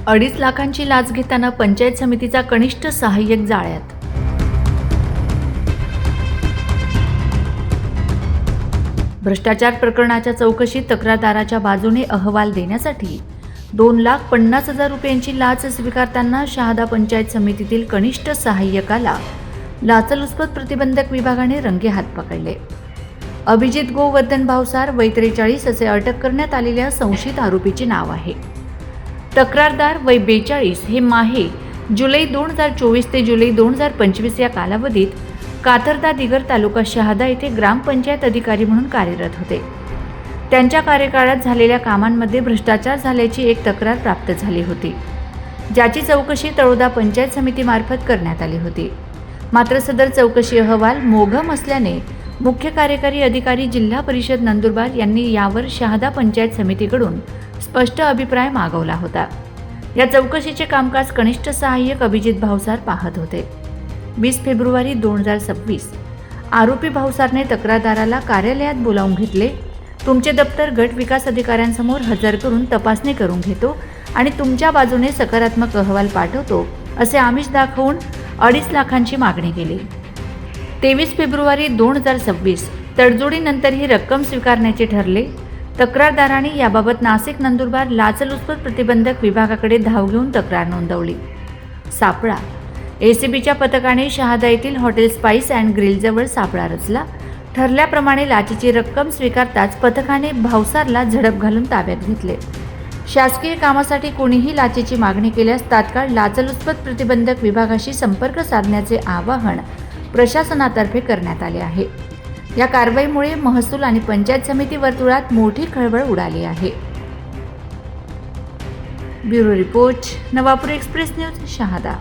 2.5 लाखांची लाच घेताना पंचायत समितीचा कनिष्ठ सहाय्यक जाळ्यात। भ्रष्टाचार प्रकरणाच्या चौकशीत तक्रारदाराच्या बाजूने अहवाल देण्यासाठी 2,50,000 रुपयांची लाच स्वीकारताना शहादा पंचायत समितीतील कनिष्ठ सहाय्यकाला लाचलुचपत प्रतिबंधक विभागाने रंगेहात पकडले। अभिजित गोवर्धन भावसार वय 43 असे अटक करण्यात आलेल्या संशयित आरोपीचे नाव आहे। तक्रारदार वय 42 हे माहे जुलै 2024 ते जुलै 2025 या कालावधीत कातरदा दिगर तालुका शहादा येथे ग्रामपंचायत अधिकारी म्हणून कार्यरत होते। त्यांच्या कार्यकाळात झालेल्या कामांमध्ये भ्रष्टाचार झाल्याची एक तक्रार प्राप्त झाली होती, ज्याची चौकशी तळोदा पंचायत समितीमार्फत करण्यात आली होती। मात्र सदर चौकशी अहवाल मोघम असल्याने मुख्य कार्यकारी अधिकारी जिल्हा परिषद नंदुरबार यांनी यावर शहादा पंचायत समितीकडून स्पष्ट अभिप्राय मागवला होता। या चौकशीचे कामकाज कनिष्ठ सहाय्यक अभिजित भावसार पाहत होते। 20 फेब्रुवारी 2026 आरोपी भावसारने तक्रारदाराला कार्यालयात बोलावून घेतले। तुमचे दप्तर गट विकास अधिकाऱ्यांसमोर हजर करून तपासणी करून घेतो आणि तुमच्या बाजूने सकारात्मक अहवाल पाठवतो असे आमिष दाखवून 2.5 लाखांची मागणी केली। 23 फेब्रुवारी 2026 तडजोडीनंतर ही रक्कम स्वीकारण्याचे ठरले। तक्रारदाराने याबाबत नाशिक नंदुरबार लाचलुचपत प्रतिबंधक विभागाकडे धाव घेऊन तक्रार नोंदवली। सापळा एसीबीच्या पथकाने शहादा येथील हॉटेल स्पाइस अँड ग्रिलजवळ सापळा रचला। ठरल्याप्रमाणे लाचेची रक्कम स्वीकारताच पथकाने भावसारला झडप घालून ताब्यात घेतले। शासकीय कामासाठी कोणीही लाचेची मागणी केल्यास तात्काळ लाचलुचपत प्रतिबंधक विभागाशी संपर्क साधण्याचे आवाहन प्रशासनातर्फे करण्यात आले आहे। या कारवाईमुळे महसूल आणि पंचायत समिती वर्तुळात मोठी खळबळ उडाली आहे। Bureau report, Navapur express news, Shahada.